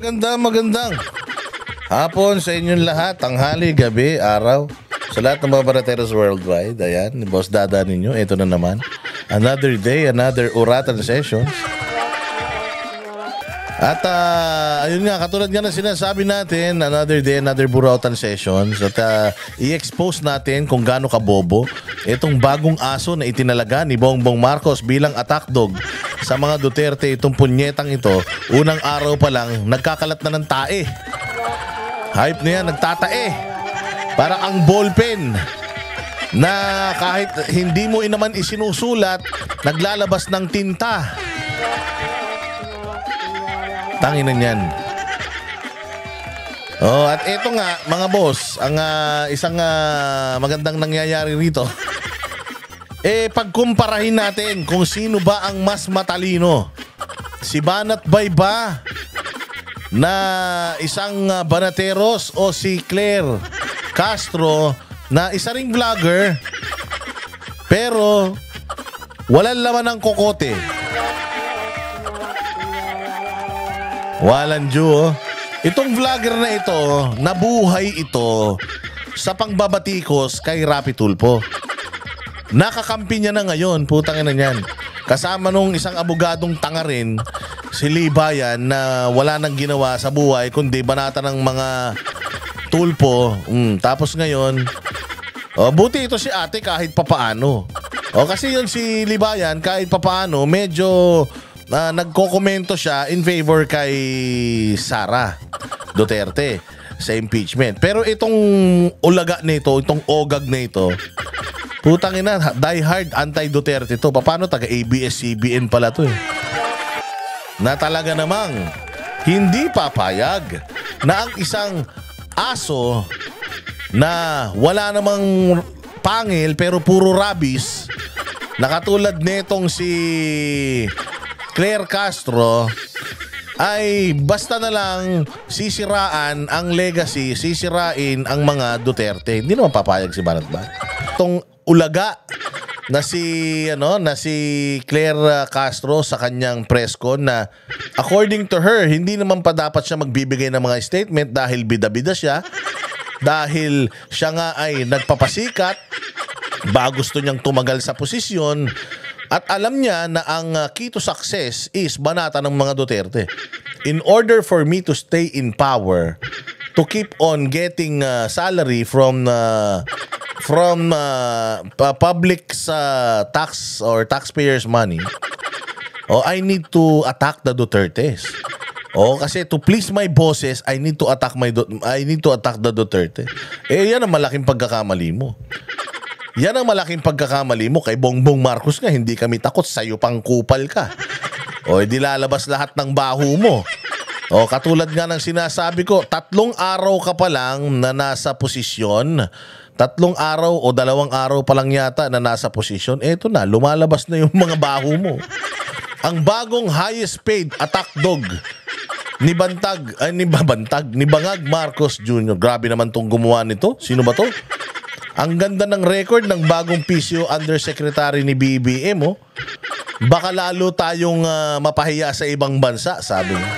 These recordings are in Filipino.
Magandang hapon sa inyong lahat, tanghali, gabi, araw. Sa lahat ng mga barateros worldwide, ayan, Boss Dada ninyo, ito na naman. Another day, another Uratan session. At ayun nga, katulad nga na sinasabi natin, another day, another Burautan sessions. At i-expose natin kung gaano kabobo itong bagong aso na itinalaga ni Bongbong Marcos bilang attack dog sa mga Duterte. Itong punyetang ito, unang araw pa lang, nagkakalat na ng tae. Hype na yan, nagtatae. Para ang ballpen na kahit hindi mo naman isinusulat, naglalabas ng tinta. Tanginan yan. Oh, at eto nga, mga boss, ang isang magandang nangyayari rito. Pagkumparahin natin kung sino ba ang mas matalino. Si Banat Bay ba na isang Banateros o si Claire Castro na isa ring vlogger pero walang laman ng kokote. Walang Diyo. Itong vlogger na ito, nabuhay ito sa pangbabatikos kay Rapi Tulfo. Nakakampi niya na ngayon, putang ina niyan. Kasama nung isang abogadong tanga rin, si Libayan, na wala nang ginawa sa buhay kundi banata ng mga Tulfo. Tapos ngayon, buti ito si ate kahit papaano. Kasi yun si Libayan kahit papaano, medyo nagkokomento siya in favor kay Sara Duterte sa impeachment. Pero itong ulaga nito, itong ogag na ito, putang ina, die hard anti-Duterte to. Paano taga ABS-CBN pala to na talaga namang hindi papayag na ang isang aso na wala namang pangil pero puro rabies na katulad netong si Claire Castro ay basta na lang sisiraan ang legacy, sisirain ang mga Duterte. Hindi naman papayag si Banat ba? Itong ulaga na si Claire Castro sa kanyang press con na according to her, hindi naman pa dapat siya magbibigay ng mga statement dahil bida-bida siya, dahil siya nga ay nagpapasikat, ba gusto niyang tumagal sa posisyon. At alam niya na ang key to success is banata ng mga Duterte. In order for me to stay in power, to keep on getting salary from public tax or taxpayers' money, I need to attack the Dutertes. Kasi to please my bosses, I need to attack the Duterte. Yan ang malaking pagkakamali mo. Yan ang malaking pagkakamali mo kay Bongbong Marcos nga. Hindi kami takot, sa'yo pang kupal ka. Di lalabas lahat ng baho mo. Katulad nga ng sinasabi ko, 3 araw ka pa lang na nasa posisyon. 3 araw o 2 araw pa lang yata na nasa posisyon. Eto na, lumalabas na yung mga baho mo. Ang bagong highest paid attack dog ni Bangag Marcos Jr. Grabe naman tong gumawa nito. Sino ba to? Ang ganda ng record ng bagong PCO Undersecretary ni BBM. Baka lalo tayong mapahiya sa ibang bansa, sabi niya.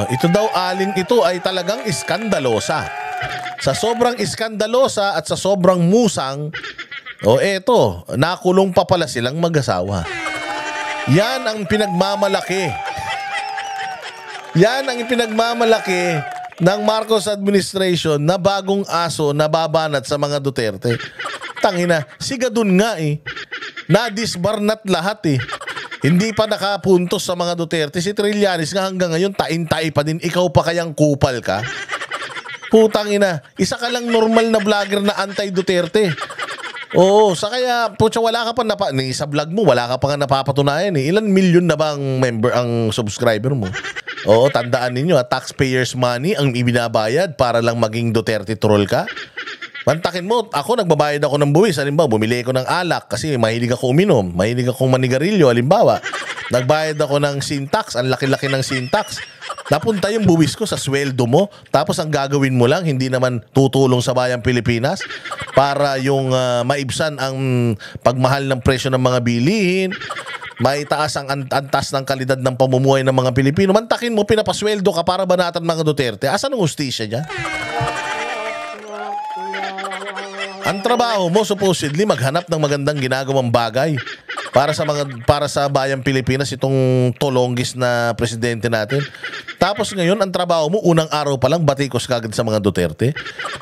Ito daw aling ito ay talagang iskandalosa. Sa sobrang iskandalosa at sa sobrang musang, eto, nakulong pa pala silang mag-asawa. Yan ang pinagmamalaki. Yan ang pinagmamalaki ng Marcos administration na bagong aso na babanat sa mga Duterte. Tangina, sigadun nga na-disbarnat lahat Hindi pa nakapuntos sa mga Duterte. Si Trillanes nga hanggang ngayon tain-tai pa din. Ikaw pa kayang kupal ka? Putang ina, isa ka lang normal na vlogger na anti-Duterte. Sa kaya, wala ka pa sa vlog mo, wala ka pa nga napapatunayan Ilan milyon na ba ang subscriber mo? Tandaan ninyo, taxpayers money ang ibinabayad para lang maging Duterte troll ka. Pantakin mo, ako nagbabayad ako ng buwis. Halimbawa, bumili ako ng alak kasi mahilig ako uminom, mahilig akong manigarilyo. Halimbawa, nagbayad ako ng sin tax, ang laki-laki ng sin tax. Napunta yung buwis ko sa sweldo mo, tapos ang gagawin mo lang, hindi naman tutulong sa bayang Pilipinas para yung maibsan ang pagmahal ng presyo ng mga bilihin, maitaas ang antas ng kalidad ng pamumuhay ng mga Pilipino. Mantakin mo, pinapasweldo ka para banatan mga Duterte. Asan ang hustisya dyan? Ang trabaho mo supposedly maghanap ng magandang ginagawang bagay para sa bayang Pilipinas, itong tolonggis na presidente natin. Tapos ngayon ang trabaho mo unang araw pa lang batikos kagad sa mga Duterte.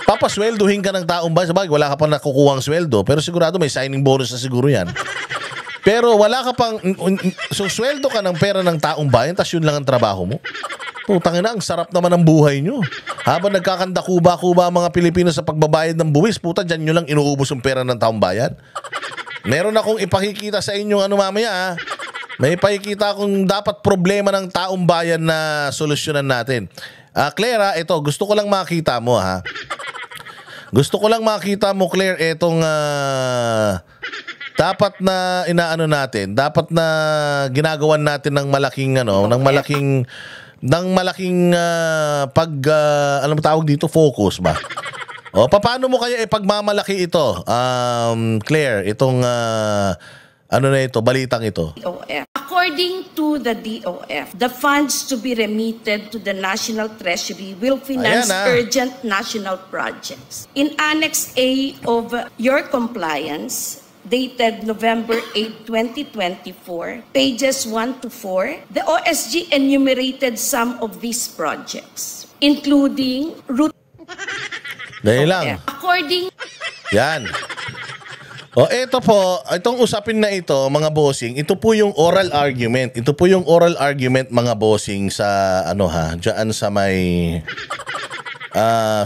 Papasweldohin ka ng taong bayan. Sabagay, wala ka pang nakukuhang sweldo, pero sigurado may signing bonus na siguro yan. Pero wala ka pang sweldo ka ng pera ng taong bayan, tas yun lang ang trabaho mo. Putang ina, ang sarap naman ng buhay nyo. Habang nagkakanda kuba-kuba ang mga Pilipino sa pagbabayad ng buwis, puta, dyan nyo lang inuubos yung pera ng taong bayan. Meron akong ipakikita sa inyo mamaya, ha? May ipakikita akong dapat problema ng taong bayan na solusyonan natin. Claire, ito, gusto ko lang makita mo, ha? Gusto ko lang makita mo, Claire, itong dapat na inaano natin, dapat na ginagawan natin ng malaking alam mo tawag dito, focus ba? O paano mo kaya ipagmamalaki ito, Claire, itong balitang ito? DOF. According to the DOF, the funds to be remitted to the National Treasury will finance urgent national projects. In Annex A of your compliance, dated November 8, 2024, pages 1 to 4, the OSG enumerated some of these projects, including route. Dahil lang. According. Yan. O ito po, itong usapin na ito, mga bossing, ito po yung oral argument. Ito po yung oral argument, mga bossing, sa diyan sa may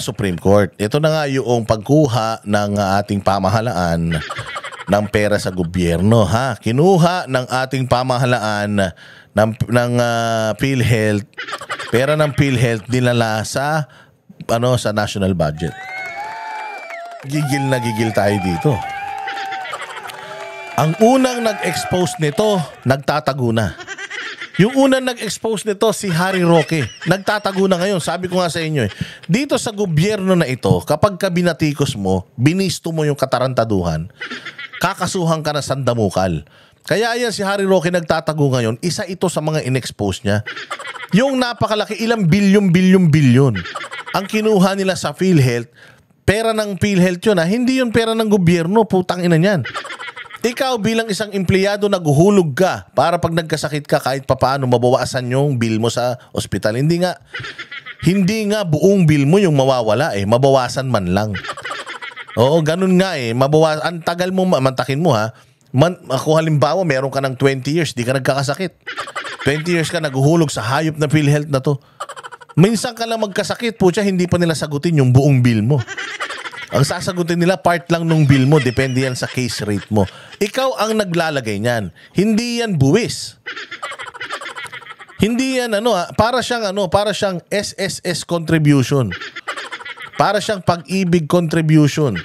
Supreme Court. Ito na nga yung pagkuha ng ating pamahalaan ng pera sa gobyerno, ha. Kinuha ng ating pamahalaan ng PhilHealth, pera ng PhilHealth dinala sa sa national budget. Gigil na gigil tayo dito. Ang unang nag-expose nito, nagtatago na. Yung unang nag-expose nito, si Harry Roque. Nagtatago na ngayon. Sabi ko nga sa inyo, dito sa gobyerno na ito, kapag kabinatikos mo, binisto mo yung katarantaduhan, kakasuhan ka na sandamukal. Kaya yan si Harry Roque nagtatago ngayon, isa ito sa mga in-expose niya. Yung napakalaki, ilang bilyon. Ang kinuha nila sa PhilHealth, pera ng PhilHealth yun, hindi yun pera ng gobyerno, putang ina niyan. Ikaw bilang isang empleyado, naghuhulog ka para pag nagkasakit ka kahit papaano mabawasan yung bill mo sa ospital. Hindi nga buong bill mo yung mawawala, mabawasan man lang. Oo, ganun nga ang tagal mo, mantakin mo, ha. Ako halimbawa, meron ka ng 20 years, di ka nagkakasakit. 20 years ka naghuhulog sa hayop na PhilHealth na to. Minsan ka lang magkasakit, putya, hindi pa nila sagutin yung buong bill mo. Ang sasagutin nila, part lang nung bill mo, depende yan sa case rate mo. Ikaw ang naglalagay niyan. Hindi yan buwis. Hindi yan para siyang SSS contribution. Para siyang pag-ibig contribution.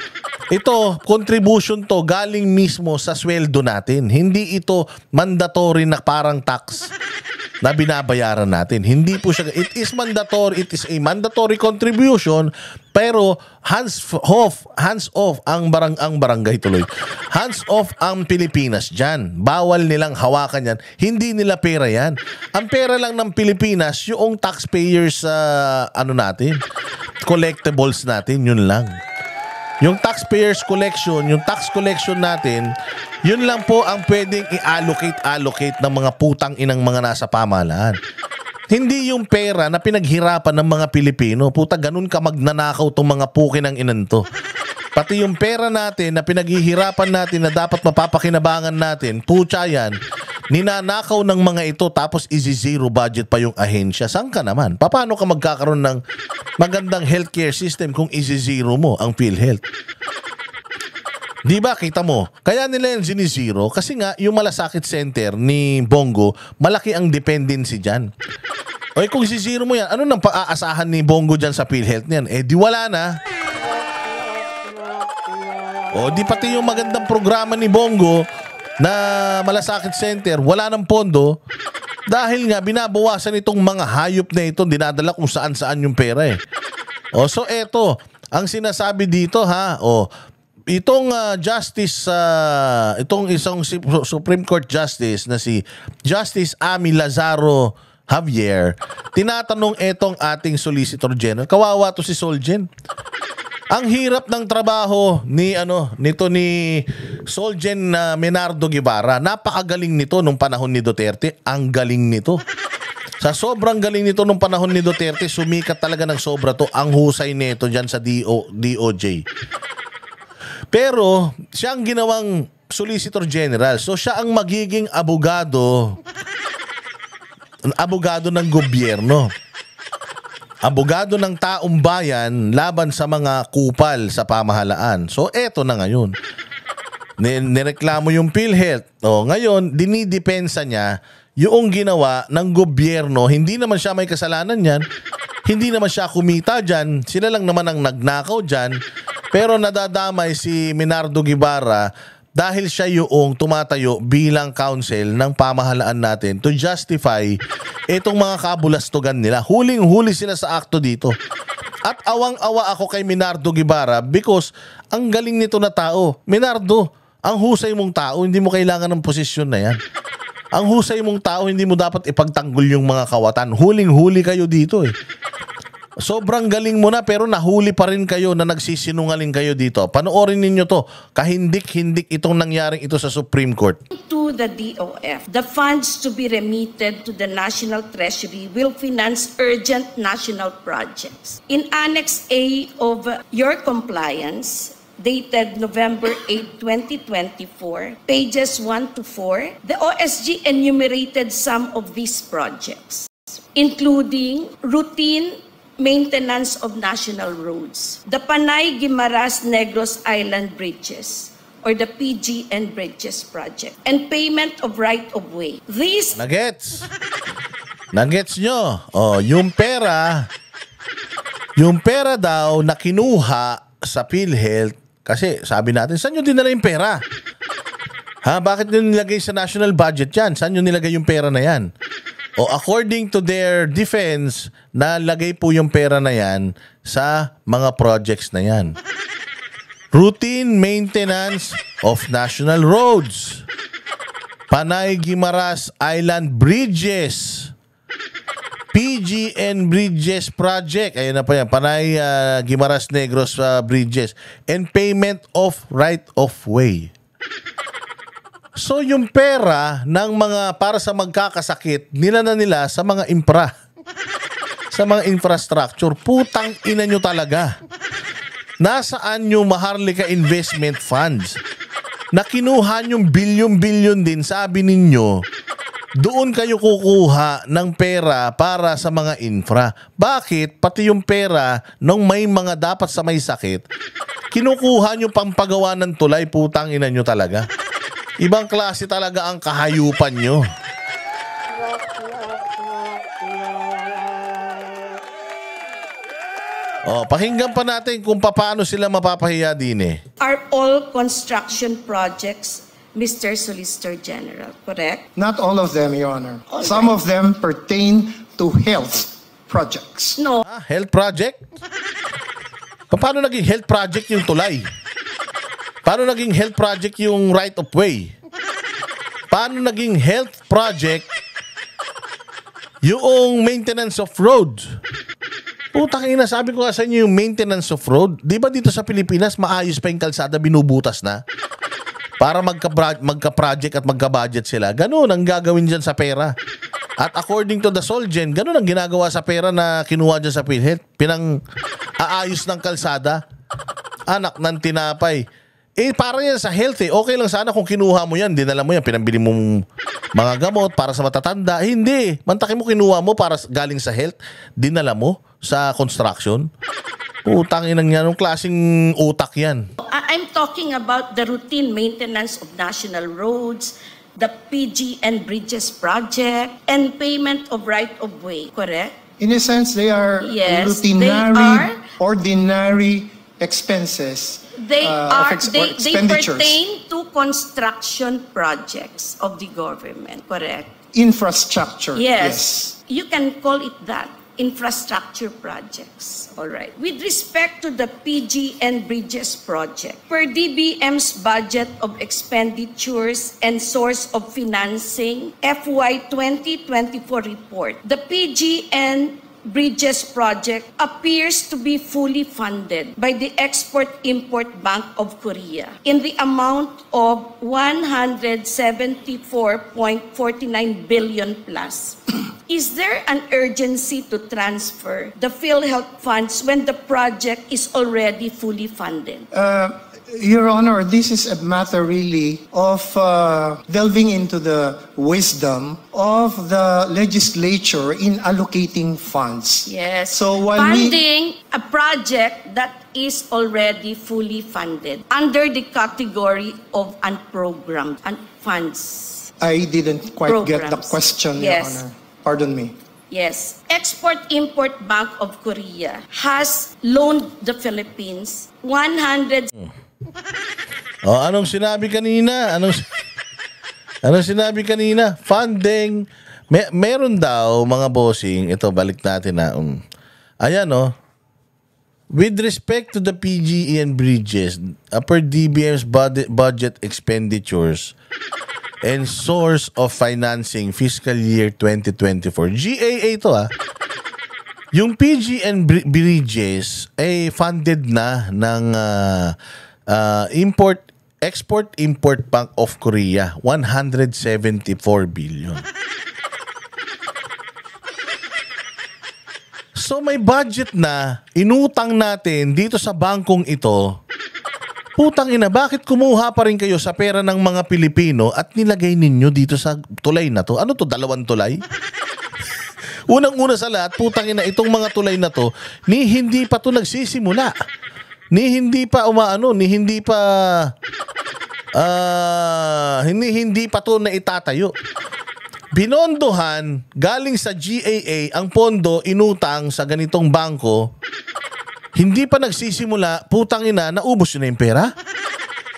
Ito, contribution to galing mismo sa sweldo natin. Hindi ito mandatory na parang tax na binabayaran natin. Hindi po siya, it is a mandatory contribution, pero hands off ang barangay tuloy. Hands off ang Pilipinas dyan. Bawal nilang hawakan yan. Hindi nila pera yan. Ang pera lang ng Pilipinas, yung taxpayers natin, collectibles natin, yun lang. Yung taxpayers collection, yung tax collection natin, yun lang po ang pwedeng i-allocate ng mga putang inang mga nasa pamahalaan. Hindi yung pera na pinaghirapan ng mga Pilipino. Puta, ganun ka magnanakaw tong mga pukin ng inanto. Pati yung pera natin na pinaghihirapan natin na dapat mapapakinabangan natin, putya yan, ninanakaw ng mga ito tapos zero budget pa yung ahensya. Saan ka naman? Paano ka magkakaroon ng magandang healthcare system kung zero mo ang PhilHealth? Di ba, kita mo? Kaya nila yung zero kasi nga yung malasakit center ni Bongo, malaki ang dependency dyan. O kung zero mo yan, ano nang paaasahan ni Bongo dyan sa PhilHealth niyan? Di wala na. O di pati yung magandang programa ni Bongo na malasakit center, wala ng pondo dahil nga binabawasan itong mga hayop na ito, dinadala kung saan-saan yung pera . So eto, ang sinasabi dito, itong itong isang Supreme Court Justice na si Justice Amy Lazaro Javier, tinatanong etong ating Solicitor General. Kawawa to si Solgen. Ang hirap ng trabaho ni Solgen Menardo Guevara. Napakagaling nito nung panahon ni Duterte. Ang galing nito. Sa sobrang galing nito nung panahon ni Duterte, sumikat talaga ng sobra to. Ang husay nito dyan sa DOJ. Pero siya ang ginawang Solicitor General. So siya ang magiging abogado ng gobyerno. Abogado ng taong bayan laban sa mga kupal sa pamahalaan. So eto na ngayon. Nireklamo yung PhilHealth. Ngayon, dinidepensa niya yung ginawa ng gobyerno. Hindi naman siya may kasalanan yan. Hindi naman siya kumita dyan. Sila lang naman ang nagnakaw dyan. Pero nadadamay si Menardo Guevara dahil siya yung tumatayo bilang counsel ng pamahalaan natin to justify itong mga kabulastugan nila. Huling-huli sila sa akto dito. At awang-awa ako kay Menardo Guevara because ang galing nito na tao. Menardo, ang husay mong tao, hindi mo kailangan ng posisyon na yan. Ang husay mong tao, hindi mo dapat ipagtanggol yung mga kawatan. Huling-huli kayo dito eh. Sobrang galing mo na pero nahuli pa rin kayo na nagsisinungaling kayo dito. Panoorin ninyo to. Kahindik-hindik itong nangyaring ito sa Supreme Court. To the DOF, the funds to be remitted to the National Treasury will finance urgent national projects. In Annex A of your compliance, dated November 8, 2024, pages 1 to 4, the OSG enumerated some of these projects, including routine maintenance of national roads, the Panay-Guimaras Negros Island Bridges, or the PGN Bridges project, and payment of right-of-way. These... Nagets! Nagets nyo? Yung pera daw na kinuha sa PhilHealth, kasi sabi natin, saan nyo dinala yung pera? Bakit nyo nilagay sa national budget yan? Saan nyo nilagay yung pera na yan? According to their defense, nalagay po yung pera na yan sa mga projects na yan. Routine maintenance of national roads. Panay-Guimaras Island Bridges. PGN Bridges Project. Ayun na pa yan. Panay-Guimaras Negros Bridges. And payment of right-of-way. So yung pera ng mga para sa magkakasakit, nila sa mga sa mga infrastructure. Putang ina nyo talaga. Nasaan yung Maharlika Investment Funds? Na kinuha yung bilyon-bilyon din, sabi ninyo, doon kayo kukuha ng pera para sa mga infra. Bakit? Pati yung pera nung may mga dapat sa may sakit, kinukuha nyo pang pagawa ng tulay. Putang ina nyo talaga. Ibang klase talaga ang kahayupan nyo. Pakinggan pa natin kung paano sila mapapahiya din eh. Are all construction projects, Mr. Solicitor General, correct? Not all of them, Your Honor. Some of them pertain to health projects. No. Health project? Paano naging health project yung tulay? Paano naging health project yung right of way? Paano naging health project yung maintenance of road? Putang ina, sabi ko nga sa inyo yung maintenance of road. Di ba dito sa Pilipinas, maayos pa yung kalsada, binubutas na? Para magka-project at magka-budget sila. Ganun ang gagawin dyan sa pera. At according to the Solgen, ganun ang ginagawa sa pera na kinuha dyan sa PhilHealth. Pinang-aayos ng kalsada. Anak ng tinapay. Para yan sa health eh. Okay lang sana kung kinuha mo yan, dinala mo yan, pinambili mong mga gamot para sa matatanda. Hindi. Mantakin mo, kinuha mo para galing sa health, dinala mo sa construction. Utang inang yan. Anong klaseng utak yan? I'm talking about the routine maintenance of national roads, the PGN Bridges project, and payment of right-of-way, correct? In a sense, they are Yes, ordinary expenses. They they expenditures. pertain to construction projects of the government, correct? Infrastructure. Yes. You can call it that. infrastructure projects. All right. With respect to the PG and Bridges project, per DBM's budget of expenditures and source of financing FY 2024 report, the PG and Bridges project appears to be fully funded by the Export-Import Bank of Korea in the amount of 174.49 billion plus. Is there an urgency to transfer the PhilHealth funds when the project is already fully funded? Your Honor, this is a matter really of delving into the wisdom of the legislature in allocating funds. Yes. So while funding a project that is already fully funded under the category of unprogrammed funds. I didn't quite get the Programs. question, Yes. Your Honor. Pardon me. Yes. Export-Import Bank of Korea has loaned the Philippines 100 Oh, anong sinabi kanina? Anong sinabi kanina? Funding. Meron daw mga bossing. Ito, balik natin na. Ayan, oh. With respect to the PGE and Bridges, per DBM's budget expenditures and source of financing fiscal year 2024. GAA to, ah. Yung PG and Bridges ay funded na ng Export-Import Bank of Korea, 174 billion. So may budget na inutang natin dito sa bangkong ito. Putang ina, bakit kumuha pa rin kayo sa pera ng mga Pilipino at nilagay ninyo dito sa tulay na to? Ano to, 2 tulay? Unang-una sa lahat, putang ina, itong mga tulay na to, hindi pa to nagsisimula. Hindi pa to na itatayo. Binondohan galing sa GAA ang pondo inutang sa ganitong bangko. Hindi pa nagsisimula, putang ina, naubos yun na yung pera.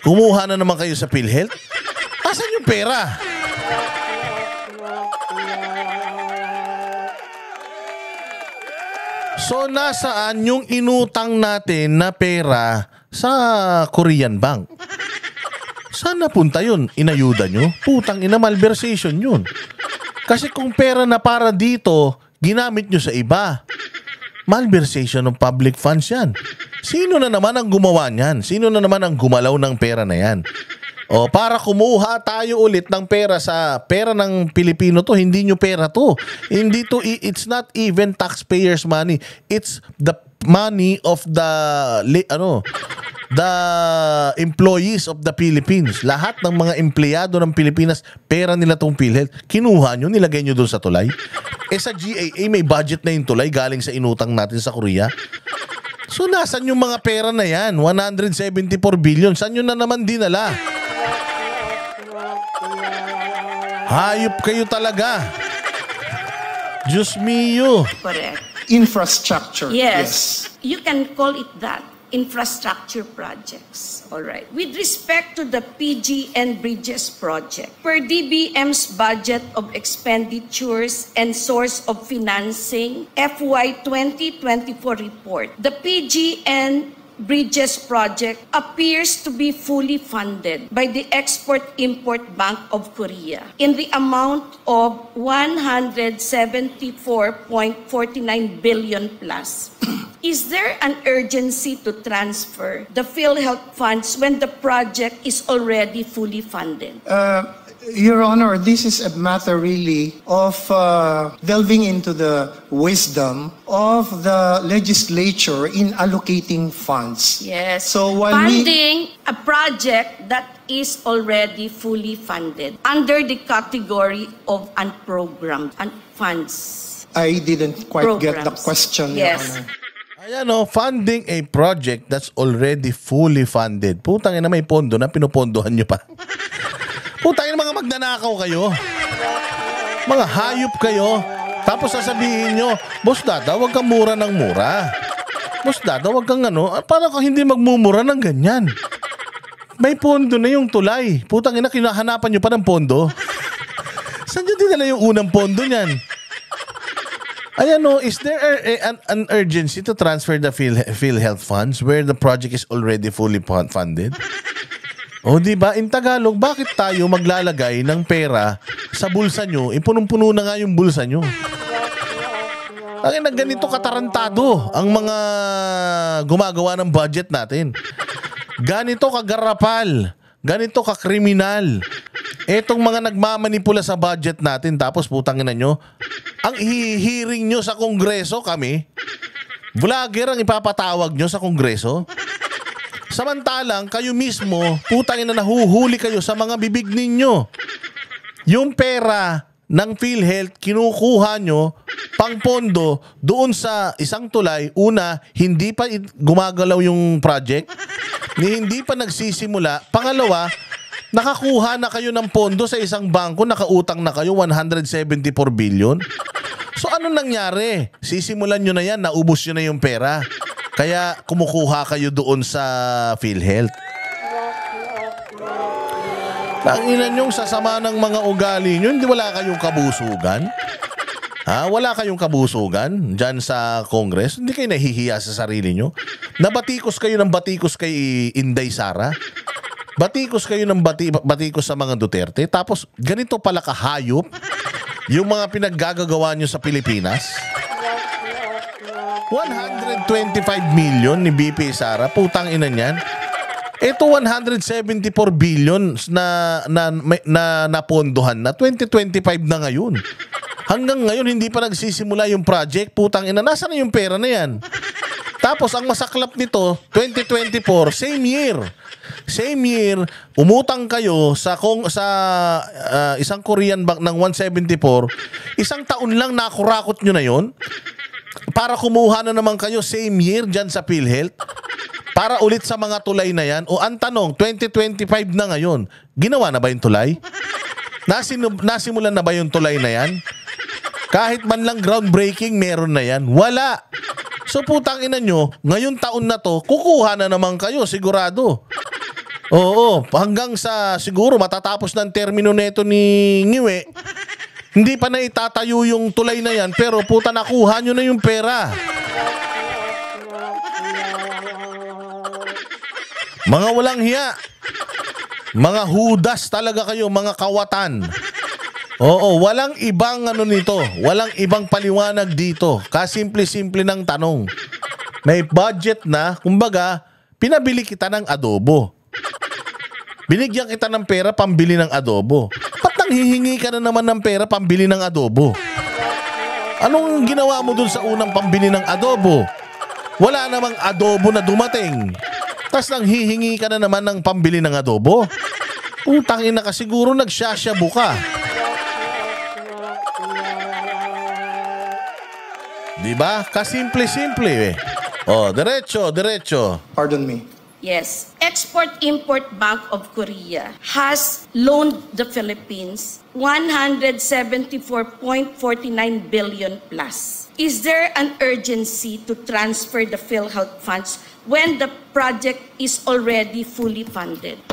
Kumuha na naman kayo sa PhilHealth. Asan yung pera? So, nasaan yung inutang natin na pera sa Korean Bank? Saan napunta yun? Inayuda nyo? Putang ina, malversation yun. Kasi kung pera na para dito, ginamit nyo sa iba. Malversation ng public funds yan. Sino na naman ang gumawa niyan? Sino na naman ang gumalaw ng pera na yan? O para kumuha tayo ulit ng pera sa pera ng Pilipino to, hindi nyo pera to. Hindi to, it's not even taxpayers' money. It's the money of the employees of the Philippines. Lahat ng mga empleyado ng Pilipinas, pera nila tong PhilHealth. Kinuha nyo, nilagay nyo doon sa tulay. Sa GAA, may budget na yung tulay galing sa inutang natin sa Korea. So, nasan yung mga pera na yan? 174 billion. Saan nyo na naman dinala? Hayop kayo talaga. Diyos mio. correct. Infrastructure. Yes. You can call it that. Infrastructure projects. All right. With respect to the PG and Bridges project, per DBM's budget of expenditures and source of financing FY 2024 report, the PG and Bridges project appears to be fully funded by the Export-Import Bank of Korea in the amount of 174.49 billion plus. Is there an urgency to transfer the PhilHealth funds when the project is already fully funded? Your Honor, this is a matter really of delving into the wisdom of the legislature in allocating funds. Yes. So while funding a project that is already fully funded under the category of unprogrammed funds. I didn't quite get the Programs. question, Yes. Your Honor. Ayan o, funding a project that's already fully funded. Putang ina, may pondo na pinupondohan nyo pa. Putang ina, mga magnanakaw kayo. Mga hayop kayo. Tapos sasabihin nyo, Boss Dada, wag kang mura ng mura. Boss Dada, wag kang para kang hindi magmumura ng ganyan. May pondo na yung tulay. Putang ina, kinahanapan nyo pa ng pondo. Saan nyo dinala yung unang pondo niyan? Ayan no, is there an urgency to transfer the PhilHealth funds where the project is already fully funded? O di ba, in Tagalog, bakit tayo maglalagay ng pera sa bulsa nyo? Punong-puno na nga yung bulsa nyo. Ang ina, ganito katarantado ang mga gumagawa ng budget natin. Ganito kagarapal, ganito kakriminal. Etong mga nagmamanipula sa budget natin, tapos putangin na nyo, ang hihiring nyo sa Kongreso kami, vlogger ang ipapatawag nyo sa Kongreso. Samantalang kayo mismo, putangin na nahuhuli kayo sa mga bibig ninyo. Yung pera ng PhilHealth, kinukuha nyo pangpondo doon sa isang tulay. Una, hindi pa gumagalaw yung project, hindi pa nagsisimula. Pangalawa, nakakuha na kayo ng pondo sa isang bangko, nakautang na kayo 174 billion. So ano nangyari? Sisimulan nyo na yan, naubos nyo na yung pera. Kaya kumukuha kayo doon sa PhilHealth. Tanginan yung sasama ng mga ugali nyo, hindi wala kayong kabusugan. Wala kayong kabusugan dyan sa Congress. Hindi kayo nahihiya sa sarili nyo. Nabatikos kayo ng batikos kay Inday Sara. Batikos kayo ng batikos sa mga Duterte. Tapos ganito pala kahayop yung mga pinaggagawa nyo sa Pilipinas. 125 million ni BP Sara. Putang ina niyan. Ito 174 billion na napondohan na. 2025 na ngayon. Hanggang ngayon hindi pa nagsisimula yung project. Putang ina, nasaan na yung pera na yan? Tapos ang masaklap nito, 2024, same year, umutang kayo sa isang Korean bank ng 174. Isang taon lang nakurakot nyo na yon para kumuha na naman kayo same year dyan sa PhilHealth. Para ulit sa mga tulay na yan. O ang tanong, 2025 na ngayon, ginawa na ba yung tulay? Nasimulan na ba yung tulay na yan? Kahit man lang groundbreaking, meron na yan. Wala. So putang ina nyo, ngayon taon na to, kukuha na naman kayo, sigurado. Oo, hanggang sa siguro matatapos ng termino neto ni Ngiwe, hindi pa na itatayo yung tulay na yan, pero puta nakuha nyo na yung pera. Mga walang hiya. Mga hudas talaga kayo, mga kawatan. Oo, walang ibang ano nito. Walang ibang paliwanag dito. Kasimple-simple ng tanong. May budget na, kumbaga, pinabili kita ng adobo. Binigyan kita ng pera pambili ng adobo. Ba't nanghihingi ka na naman ng pera pambili ng adobo? Anong ginawa mo dun sa unang pambili ng adobo? Wala namang adobo na dumating. Tapos nanghihingi ka na naman ng pambili ng adobo? Utangin na ka, siguro nagsasyabu ka. Diba? Kasimple-simple eh. Oh, diretso. Pardon me. Yes. Export-Import Bank of Korea has loaned the Philippines 174.49 billion plus. Is there an urgency to transfer the PhilHealth funds when the project is already fully funded?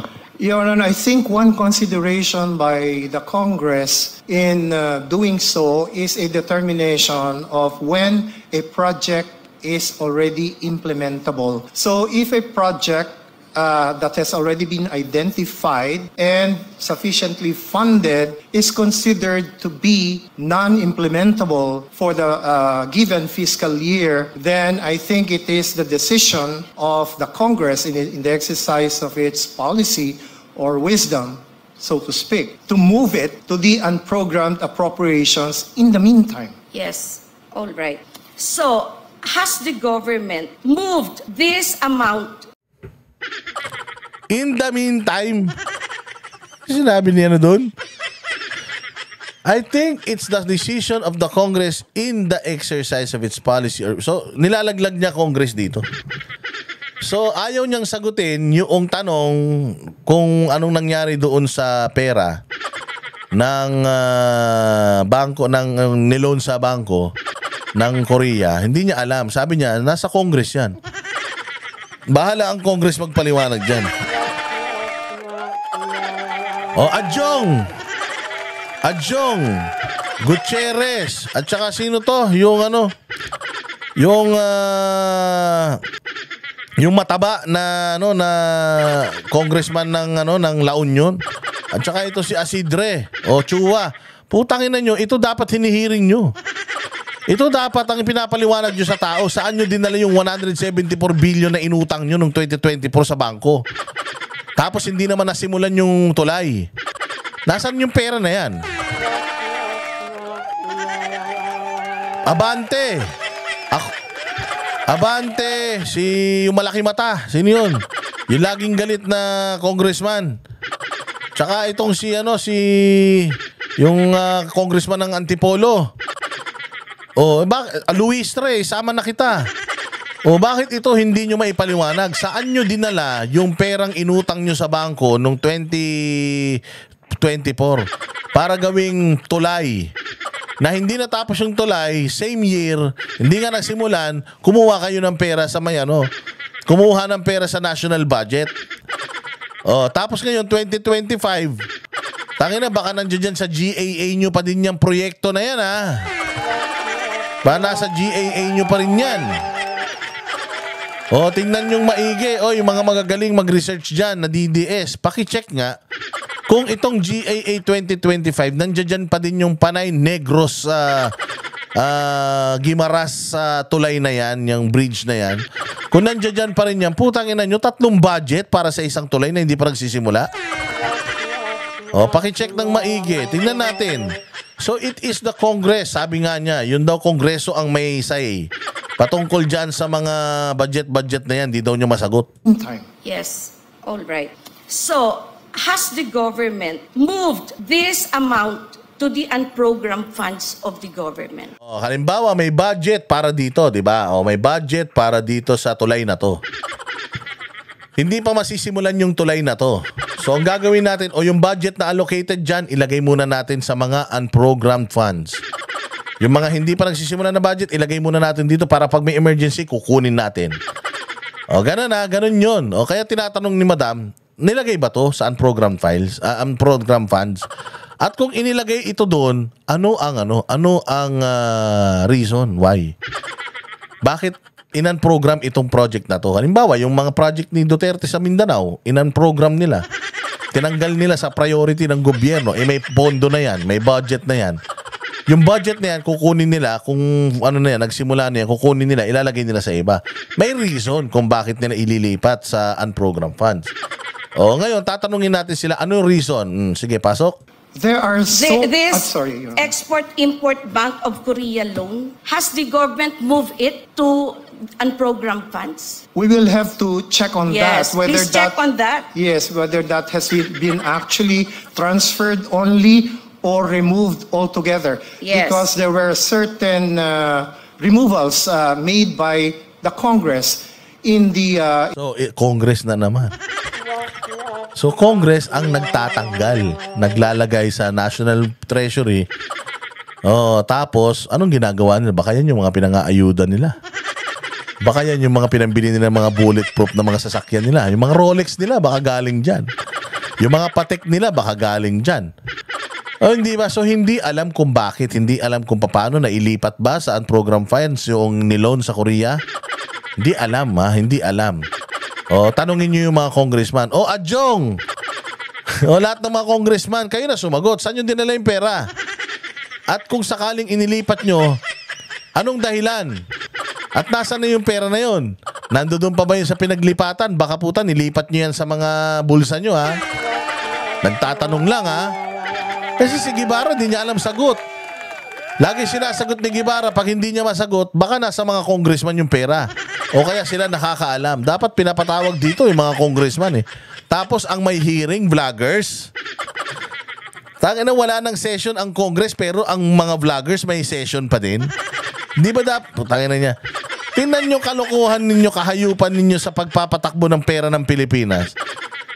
Your Honor, I think one consideration by the Congress in doing so is a determination of when a project is already implementable. So if a project that has already been identified and sufficiently funded is considered to be non-implementable for the given fiscal year, then I think it is the decision of the Congress in the exercise of its policy or wisdom, so to speak, to move it to the unprogrammed appropriations in the meantime. Yes, all right. So, has the government moved this amount? In the meantime, sinabi niya na doon? I think it's the decision of the Congress in the exercise of its policy. So, nilalaglag niya Congress dito. So, ayaw niyang sagutin yung tanong kung anong nangyari doon sa pera ng bangko, ng niloan sa bangko ng Korea. Hindi niya alam. Sabi niya, nasa Congress yan. Bahala ang Congress magpaliwanag dyan. O, Adjong! Gutierrez. At saka sino to? Yung ano? Yung mataba na ano na congressman ng ano ng La Union. At saka ito si Asidre o Chua. Putangin na nyo, ito dapat hinihiring nyo. Ito dapat ang pinapaliwanag nyo sa tao. Saan nyo dinala yung 174 billion na inutang nyo noong 2024 sa bangko? Tapos hindi naman nasimulan yung tulay. Nasaan yung pera na yan? Abante! Abante! Yung malaki mata. Sino yun? Yung laging galit na congressman. Tsaka itong yung congressman ng Antipolo. Luis Rey, sama na kita. Bakit ito hindi nyo maipaliwanag? Saan nyo dinala yung perang inutang nyo sa bangko noong 2024 para gawing tulay? Na hindi natapos yung tulay, same year, hindi nga nagsimulan, kumuha kayo ng pera sa kumuha ng pera sa national budget. Tapos ngayon, 2025, tangina baka nandiyan dyan sa GAA nyo pa din yung proyekto na yan, ha? Baka nasa GAA nyo pa rin yan. Tingnan yung maigi. Yung mga magagaling mag-research dyan na DDS, pakicheck nga kung itong GAA 2025, nandiyan pa din yung Panay Negros Guimaras tulay na yan, yung bridge na yan. Kung nandiyan pa rin yan, putangin na nyo, 3 budget para sa isang tulay na hindi pa nagsisimula. Pakicheck ng maigi. Tingnan natin. So it is the Congress, sabi nga niya, yun daw Kongreso ang may say. Patungkol dyan sa mga budget na yan, di daw niya masagot. Yes, all right. So, has the government moved this amount to the unprogrammed funds of the government? Halimbawa, may budget para dito, di ba? May budget para dito sa tulay na to. Hindi pa masisimulan yung tulay na to. So, ang gagawin natin, yung budget na allocated dyan, ilagay muna natin sa mga unprogrammed funds. Yung mga hindi pa nagsisimulan na budget, ilagay muna natin dito para pag may emergency, kukunin natin. Ganun ganun yun. Kaya tinatanong ni Madam, nilagay ba to sa unprogrammed funds? At kung inilagay ito doon, ano ang reason why? Bakit in-unprogram itong project na to? Halimbawa, yung mga project ni Duterte sa Mindanao, in-unprogram nila. Tinanggal nila sa priority ng gobyerno. May pondo na yan, may budget na yan. Yung budget na yan, kukunin nila, kung nagsimula na yan, kukunin nila, ilalagay nila sa iba. May reason kung bakit nila ililipat sa unprogrammed funds. Ngayon, tatanungin natin sila, anong reason? Sige, pasok. There are this Export-Import Bank of Korea loan, has the government moved it to unprogrammed funds? We will have to check on that. Please check on that. Yes, whether that has been actually transferred only or removed altogether. Yes. Because there were certain removals made by the Congress in the... Congress na naman. So, Congress ang nagtatanggal, naglalagay sa National Treasury. Tapos, anong ginagawa nila? Baka yan yung mga pinang-aayuda nila. Baka yan yung mga pinambili nila mga bulletproof na mga sasakyan nila. Yung mga Rolex nila, baka galing dyan. Yung mga Patek nila, baka galing dyan. Hindi ba? So, hindi alam kung bakit. Hindi alam kung paano nailipat ba sa unprogrammed funds yung niloan sa Korea. Hindi alam, ha? Hindi alam. Tanungin nyo yung mga congressman. Adjong! Lahat ng mga congressman, kayo na sumagot. Saan yung dinala yung pera? At kung sakaling inilipat nyo, anong dahilan? At nasaan na yung pera na yun? Nandoon pa ba yun sa pinaglipatan? Baka puta, nilipat nyo yan sa mga bulsa nyo, ha? Nagtatanong lang, ha? Kasi si Guevara, di niya alam sagot. Lagi sinasagot ni Guevara, pag hindi niya masagot, baka nasa mga congressman yung pera. O kaya sila nakakaalam. Dapat pinapatawag dito yung mga congressman, eh. Tapos ang may hearing, vloggers. Tangina, wala ng session ang Congress, pero ang mga vloggers may session pa din. Di ba dapat? Tangina niya. Tingnan nyo kalokohan ninyo, kahayupan ninyo sa pagpapatakbo ng pera ng Pilipinas.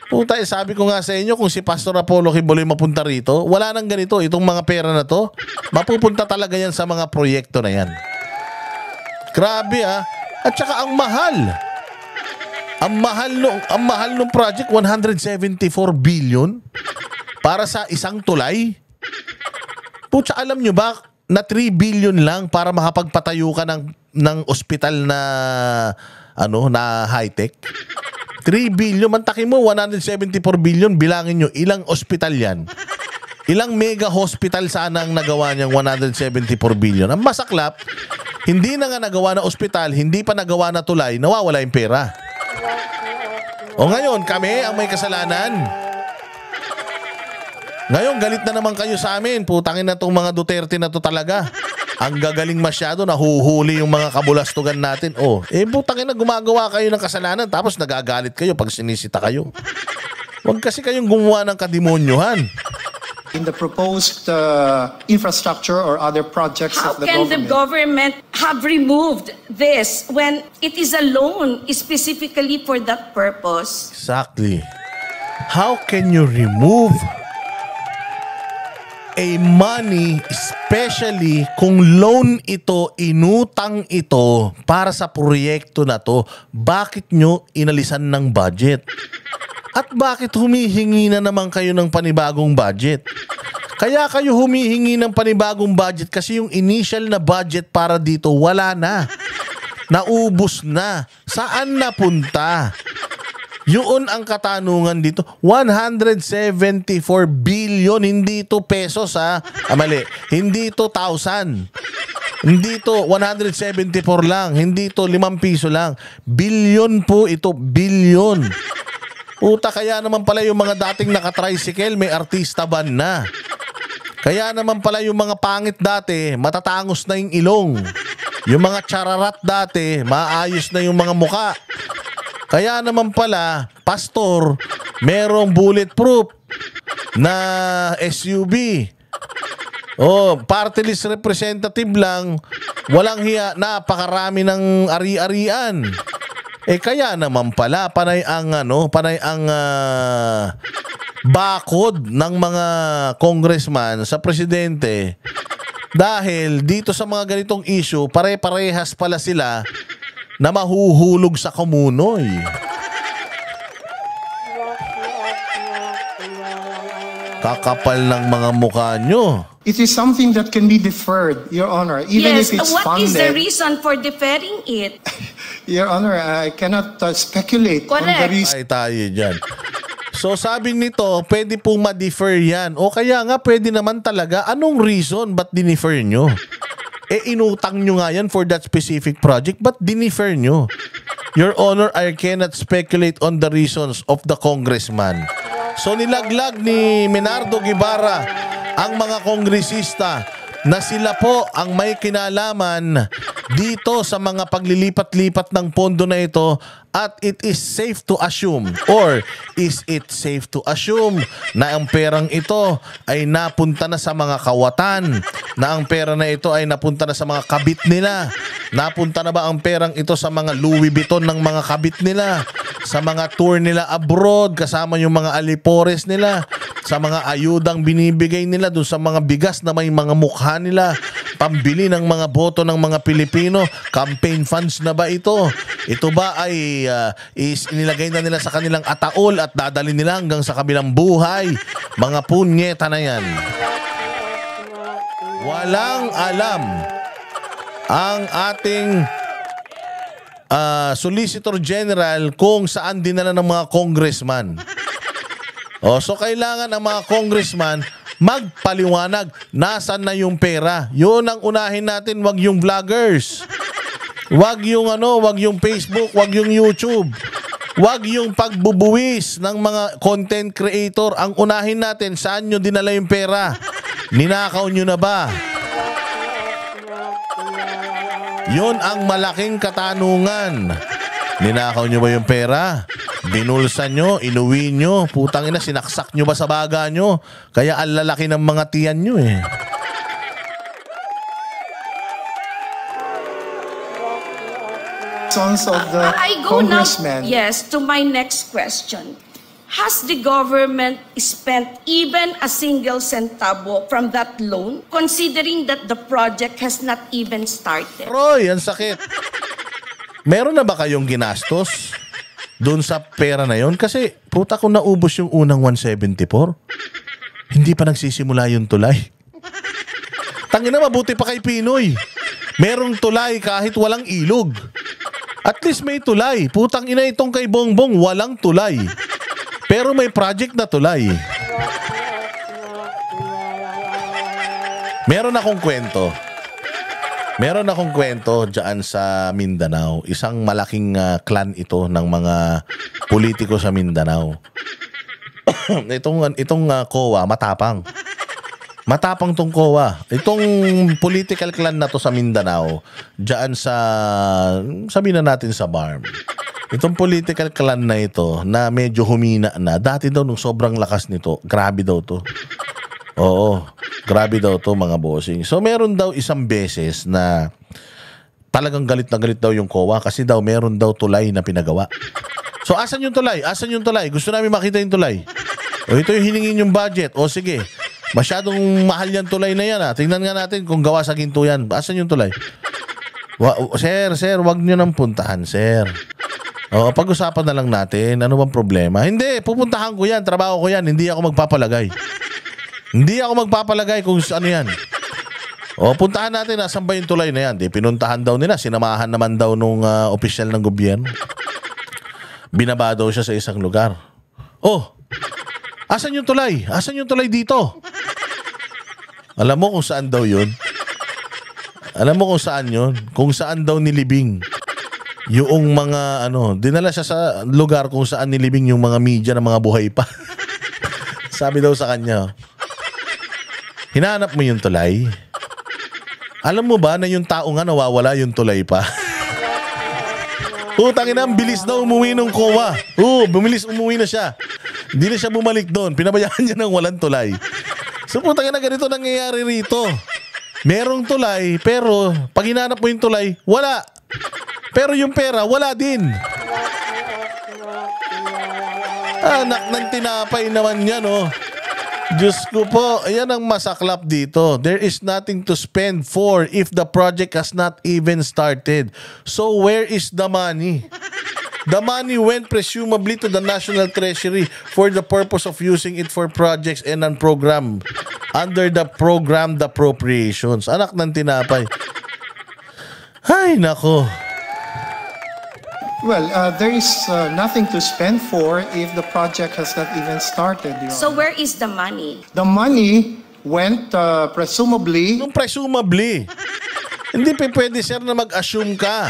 Puta, sabi ko nga sa inyo, kung si Pastor Apollo Kibuloy mapunta rito, wala nang ganito. Itong mga pera na to, mapupunta talaga yan sa mga proyekto na yan. Grabe, ha? At saka ang mahal. Ang mahal nung project, 174 billion para sa isang tulay. Putya, alam nyo ba na 3 billion lang para makapagpatayo ka ng ospital na na high-tech? 3 billion, mantakin mo, 174 billion, bilangin nyo, ilang ospital yan? Ilang mega hospital sana ang nagawa niyang 174 billion? Ang masaklap, hindi na nga nagawa na ospital, hindi pa nagawa na tulay, nawawala yung pera. O ngayon, kami ang may kasalanan. Ngayon, galit na naman kayo sa amin. Putangin na itong mga Duterte na to talaga. Ang gagaling masyado, nahuhuli yung mga kabulastugan natin. Putangin na gumagawa kayo ng kasalanan tapos nagagalit kayo pag sinisita kayo. Huwag kasi kayong gumawa ng kademonyuhan. In the proposed infrastructure or other projects How of the can government. the government have removed this when it is a loan specifically for that purpose? Exactly. How can you remove a money, especially kung loan ito, inutang ito para sa proyekto na to? Bakit nyo inalisan ng budget? At bakit humihingi na naman kayo ng panibagong budget? Kaya kayo humihingi ng panibagong budget kasi yung initial na budget para dito wala na. Naubos na. Saan napunta? Yun ang katanungan dito. 174 billion, hindi ito pesos ha. Mali. Hindi ito 1,000. Hindi ito 174 lang. Hindi ito 5 piso lang. Billion po ito. Billion. Puta, kaya naman pala yung mga dating naka-tricycle may artista ban na. Kaya naman pala yung mga pangit dati matatangos na yung ilong. Yung mga chararat dati maayos na yung mga muka. Kaya naman pala, pastor, merong bulletproof na SUV. Party list representative lang, walang hiya, napakarami ng ari-arian. Kaya naman pala, panay ang bakod ng mga congressman sa presidente. Dahil dito sa mga ganitong issue, pare-parehas pala sila na mahuhulog sa komunoy. Kakapal ng mga mukha nyo. It is something that can be deferred, Your Honor, even Yes, if it's what funded. is the reason for deferring it? Your Honor, I cannot speculate on the Correct. reason. Ay tayo dyan. So sabi nito, pwede pong ma-defer yan. O kaya nga, pwede naman talaga. Anong reason ba't dinifer nyo? Inutang nyo nga yan for that specific project, but dinifer nyo. Your Honor, I cannot speculate on the reasons of the congressman. So nilaglag ni Menardo Guevara ang mga kongresista na sila po ang may kinalaman dito sa mga paglilipat-lipat ng pondo na ito, at it is safe to assume, or is it safe to assume na ang perang ito ay napunta na sa mga kawatan, na ang pera na ito ay napunta na sa mga kabit nila? Napunta na ba ang perang ito sa mga Louis Vuitton ng mga kabit nila? Sa mga tour nila abroad, kasama yung mga alipores nila? Sa mga ayudang binibigay nila doon sa mga bigas na may mga mukha nila? Pambili ng mga boto ng mga Pilipino? Campaign funds na ba ito? Ito ba ay inilagay na nila sa kanilang ataol at dadali nila hanggang sa kabilang buhay? Mga punyeta na yan. Walang alam ang ating Solicitor General kung saan dinala ng mga congressman. So kailangan ang mga congressman magpaliwanag nasan na yung pera. Yun ang unahin natin, wag yung vloggers. Wag yung wag yung Facebook, wag yung YouTube. Wag yung pagbubuwis ng mga content creator. Ang unahin natin, saan nyo dinala yung pera? Ninakaw nyo na ba? Yun ang malaking katanungan. Ninakaw nyo ba yung pera? Binulsan nyo? Inuwi nyo? Putang ina, sinaksak nyo ba sa baga nyo? Kaya ang lalaki ng mga tiyan nyo eh. Sons of the I go now, congressmen. yes, to my next question. Has the government spent even a single centavo from that loan, considering that the project has not even started? Roy, ang sakit. Meron na ba kayong ginastos doon sa pera na yon? Kasi puta ko naubos yung unang 174. Hindi pa nagsisimula yung tulay. Tangina, mabuti pa kay Pinoy. Merong tulay kahit walang ilog. At least may tulay. Putang ina itong kay Bongbong, walang tulay. Pero may project na tulay. Meron akong kwento dyan sa Mindanao. Isang malaking clan ito ng mga politiko sa Mindanao. itong COA, matapang. Matapang tong COA. Itong political clan na to sa Mindanao, dyan sa, sabihin na natin sa BARM. Itong political clan na ito, na medyo humina na, dati daw nung sobrang lakas nito, grabe daw to. Oo, grabe daw to mga bossing. So meron daw isang beses na talagang galit na galit daw yung COA kasi daw meron daw tulay na pinagawa. So asan yung tulay? Asan yung tulay? Gusto namin makita yung tulay. O ito yung hiningin yung budget. O sige, masyadong mahal yan tulay na yan ha. Tingnan nga natin kung gawa sa ginto yan. Asan yung tulay? Sir, wag nyo nang puntahan, sir. O, pag-usapan na lang natin. Ano bang problema? Hindi, pupuntahan ko yan. Trabaho ko yan. Hindi ako magpapalagay. Hindi ako magpapalagay kung ano yan. O, puntahan natin. Asan ba yung tulay na yan? Di, pinuntahan daw nila. Sinamahan naman daw nung opisyal ng gobyerno. Binaba daw siya sa isang lugar. Oh, asan yung tulay? Asan yung tulay dito? Alam mo kung saan daw yun? Alam mo kung saan yun? Kung saan daw nilibing yung mga dinala siya sa lugar kung saan nilibing yung mga media na mga buhay pa. Sabi daw sa kanya, hinanap mo yung tulay? Alam mo ba na yung tao nga nawawala yung tulay pa? Tangina, bilis na umuwi ng COA. Bumilis umuwi na siya. Hindi na siya bumalik doon. Pinabayaan niya ng walang tulay. So tangina, ganito nangyayari rito. Merong tulay, pero pag hinanap mo yung tulay, wala. Pero yung pera, wala din. Anak ng tinapay naman yan, oh. Diyos ko po, ayan ang masaklap dito. There is nothing to spend for if the project has not even started. So where is the money? The money went presumably to the National Treasury for the purpose of using it for projects and non-program under the programmed appropriations. Anak ng tinapay. Ay, nako. Well, there is nothing to spend for if the project has not even started. So where is the money? The money went presumably... Nung presumably. Hindi pa pwede, sir, na mag-assume ka.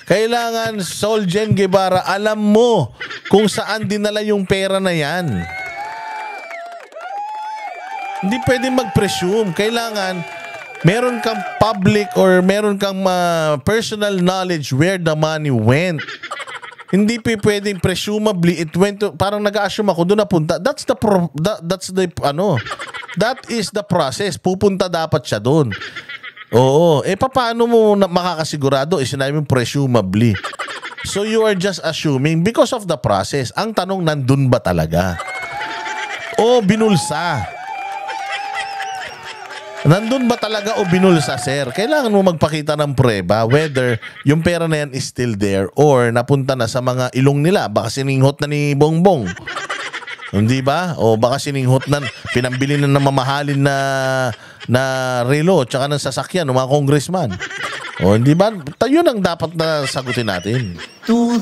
Kailangan, Soljen Guevara, alam mo kung saan dinala yung pera na yan. Hindi pwede mag-presume. Kailangan, meron kang public or meron kang personal knowledge where the money went. Hindi pwedeng presumably it went to, parang nag-assume ako doon napunta. That is the process. Pupunta dapat siya doon. Oo. Paano mo makakasigurado? Sinabi mo presumably. So you are just assuming because of the process. Ang tanong, nandun ba talaga? O binulsa? Nandun ba talaga o binulsa, sir? Kailangan mo magpakita ng prueba whether yung pera na yan is still there or napunta na sa mga ilong nila. Baka sininghot na ni Bongbong. Hindi ba? O baka sininghot na, pinambili na ng mamahalin na relo tsaka ng sasakyan ng mga congressman. O hindi ba? Yun ang dapat na sagutin natin. To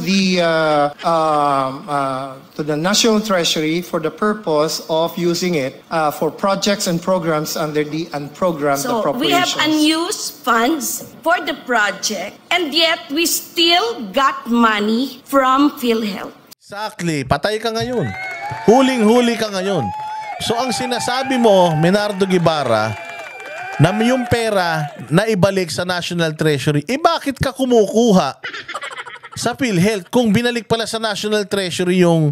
the National Treasury for the purpose of using it for projects and programs under the unprogrammed appropriations. So we have unused funds for the project and yet we still got money from PhilHealth. Exactly. Patay ka ngayon. Huling-huli ka ngayon. So ang sinasabi mo, Menardo Guevara, na yung pera na ibalik sa National Treasury, bakit ka kumukuha sa PhilHealth kung binalik pala sa National Treasury yung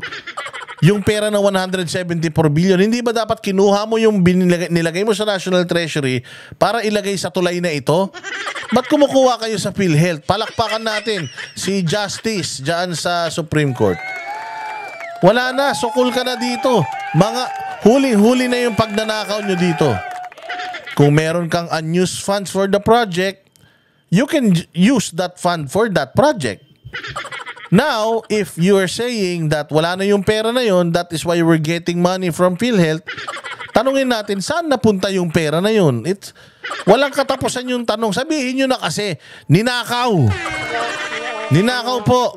pera na 174 billion? Hindi ba dapat kinuha mo yung nilagay mo sa National Treasury para ilagay sa tulay na ito? Ba't kumukuha kayo sa PhilHealth? Palakpakan natin si Justice dyan sa Supreme Court. Wala na, sukol ka na dito. Mga huling-huli na yung pagnanakaw nyo dito. Kung meron kang unused funds for the project, you can use that fund for that project. Now, if you are saying that wala na yung pera na yun, that is why we're getting money from PhilHealth, tanungin natin, saan napunta yung pera na yun? Walang katapusan yung tanong. Sabihin nyo na kasi, ninakaw. Ninakaw po.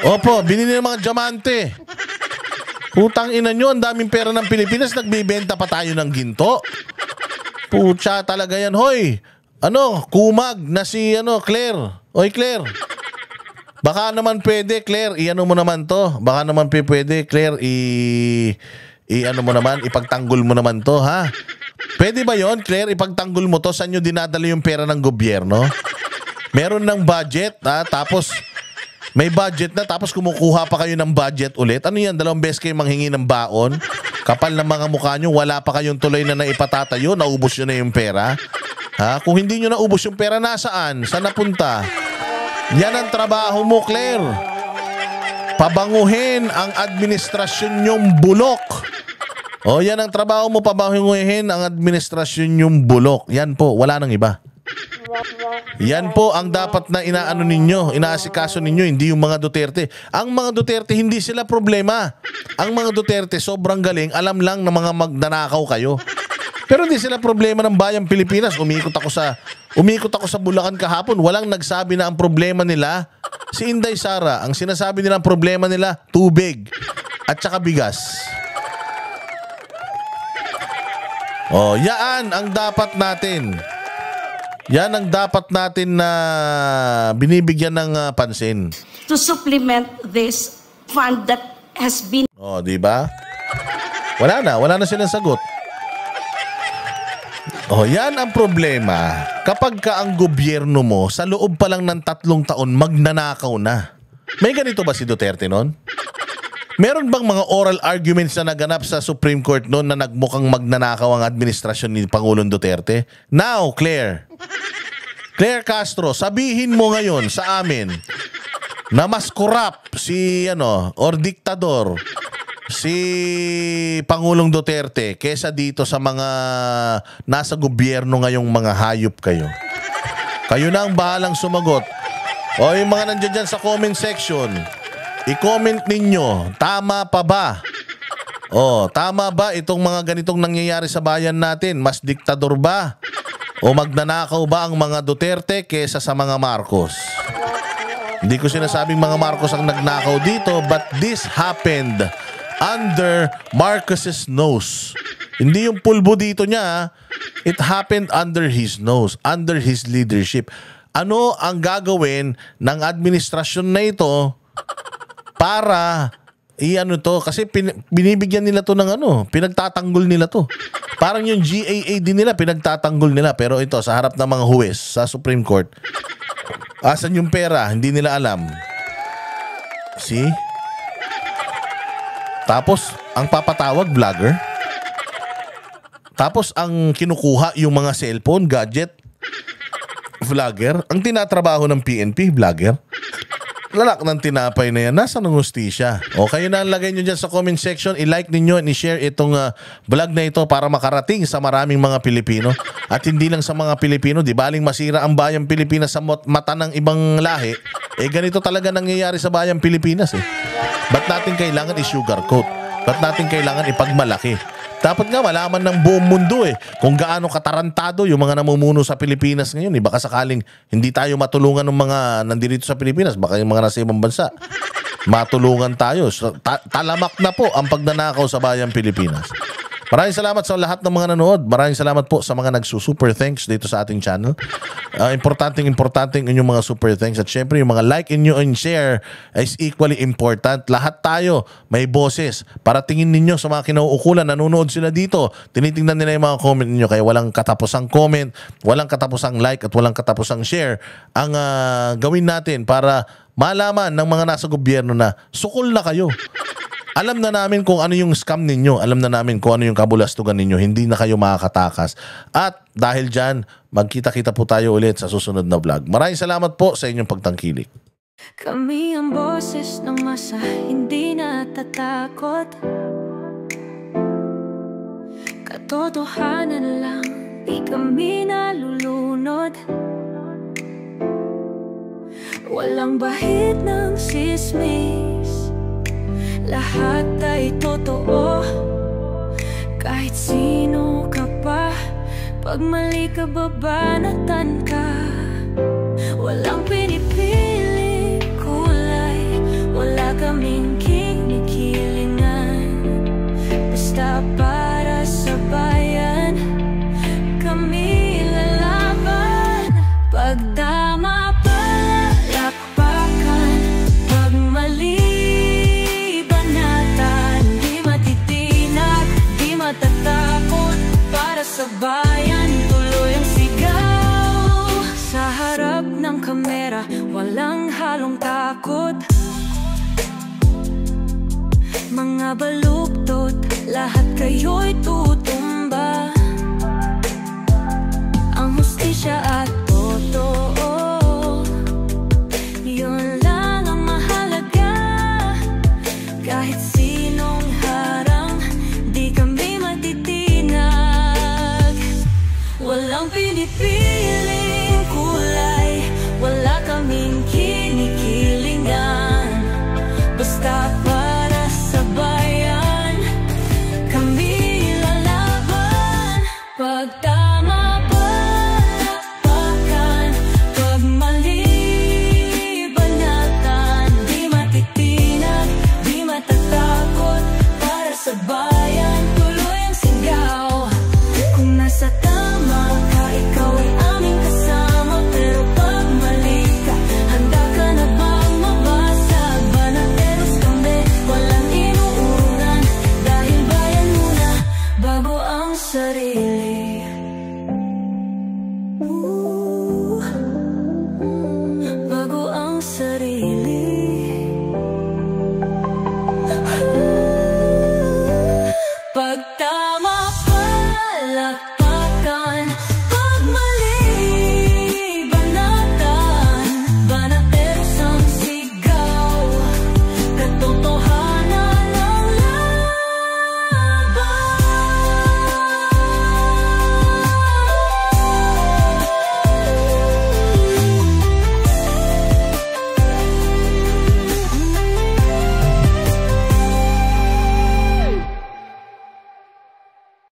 Opo, binili ng mga diamante. Putang ina nyo, ang daming pera ng Pilipinas, nagbibenta pa tayo ng ginto. Pucha talaga yan. Hoy, kumag na si Claire. Oy, Claire. Baka naman pwede, Claire, i-ano mo naman to. Baka naman pwede, Claire, i-ano mo naman, ipagtanggol mo naman to, ha? Pwede ba yon, Claire, ipagtanggol mo to? Saan nyo dinadala yung pera ng gobyerno? Meron ng budget, ha? Tapos may budget na, tapos kumukuha pa kayo ng budget ulit. Ano yan? 2 beses kayo manghingi ng baon? Kapal ng mga mukha nyo, wala pa kayong tuloy na naipatatayo, naubos nyo na yung pera. Ha? Kung hindi nyo naubos yung pera, nasaan? Saan napunta? Yan ang trabaho mo, Claire. Pabanguhin ang administrasyon nyong bulok. O, yan ang trabaho mo, pabanguhin ang administrasyon nyong bulok. Yan po, wala nang iba. Yan po ang dapat na inaano ninyo, inaasikaso ninyo, hindi yung mga Duterte. Ang mga Duterte, hindi sila problema. Ang mga Duterte, sobrang galing, alam lang na mga magnanakaw kayo. Pero hindi sila problema ng bayang Pilipinas. Umikot ako sa Bulacan kahapon, walang nagsabi na ang problema nila si Inday Sara. Ang sinasabi nila ang problema nila, tubig at saka bigas. Oh, yan ang dapat natin. Yan ang dapat natin na binibigyan ng pansin. To supplement this fund that has been... Oh, di ba? Wala na silang sagot. Oh, yan ang problema. Kapag ka ang gobyerno mo, sa loob pa lang ng 3 taon, magnanakaw na. May ganito ba si Duterte noon? Meron bang mga oral arguments na naganap sa Supreme Court noon na nagmukhang magnanakaw ang administrasyon ni Pangulong Duterte? Now, Claire Castro, sabihin mo ngayon sa amin na mas corrupt si or diktador si Pangulong Duterte kesa dito sa mga nasa gobyerno ngayong mga hayop kayo. Kayo na ang bahalang sumagot. O yung mga nandiyan dyan sa comment section, i-comment ninyo, tama pa ba? O, tama ba itong mga ganitong nangyayari sa bayan natin? Mas diktador ba? O magnanakaw ba ang mga Duterte kesa sa mga Marcos? Hindi ko sinasabing mga Marcos ang nagnakaw dito, but this happened under Marcos's nose. Hindi yung pulbo dito niya, it happened under his nose, under his leadership. Ano ang gagawin ng administrasyon na ito para to? Kasi binibigyan nila to ng pinagtatanggol nila to. Parang yung GAAD nila, pinagtatanggol nila. Pero ito, sa harap ng mga huwes sa Supreme Court, asan yung pera? Hindi nila alam. See? Tapos, ang papatawag, vlogger. Tapos, ang kinukuha, yung mga cellphone, gadget, vlogger. Ang tinatrabaho ng PNP, vlogger. Lalak ng tinapay na yan, nasa ng hustisya. O kayo na lagay nyo dyan sa comment section, i-like ninyo and i-share itong vlog na ito para makarating sa maraming mga Pilipino. At hindi lang sa mga Pilipino, di baling masira ang bayang Pilipinas sa mata ng ibang lahi. Ganito talaga nangyayari sa bayang Pilipinas Ba't natin kailangan i-sugarcoat? Ba't natin kailangan ipagmalaki? Dapat nga malaman ng buong mundo kung gaano katarantado yung mga namumuno sa Pilipinas ngayon. Baka sakaling hindi tayo matulungan ng mga nandito sa Pilipinas, baka yung mga nasa ibang bansa, matulungan tayo. So, talamak na po ang pagnanakaw sa bayang Pilipinas. Maraming salamat sa lahat ng mga nanood. Maraming salamat po sa mga nagsusuper thanks dito sa ating channel. Importante inyong mga super thanks. At syempre yung mga like inyo and share is equally important. Lahat tayo may boses. Para tingin ninyo sa mga kinauukulan, nanonood sila dito. Tinitingnan nila yung mga comment ninyo. Kaya walang katapusang comment, walang katapusang like at walang katapusang share ang gawin natin para malaman ng mga nasa gobyerno na sukol na kayo. Alam na namin kung ano yung scam ninyo. Alam na namin kung ano yung kabulastugan ninyo. Hindi na kayo makakatakas. At dahil dyan, magkita-kita po tayo ulit sa susunod na vlog. Maraming salamat po sa inyong pagtangkilik. Kami ang boses ng masa, hindi natatakot. Katotohanan lang, di kami nalulunod. Walang bahid ng sismis, lahat ay totoo. Kahit sino ka pa, Pag mali ka, babanatan ka. Walang pinipili kulay, wala kaming kinikilingan. Basta para sa bayan, kami lalaban. Pagdama palakpakan, pag mali banatan. Di matitinag, di matatakot, para sa bayan tuloy ang sigaw. Sa harap ng kamera, walang halong takot. Mga baluktot, lahat kayo'y tutumba. Ang hustisya at totoo, yun lang ang mahalaga. Kahit sinong harang, di kami matitinag. Walang pinipiling kulay, wala kaming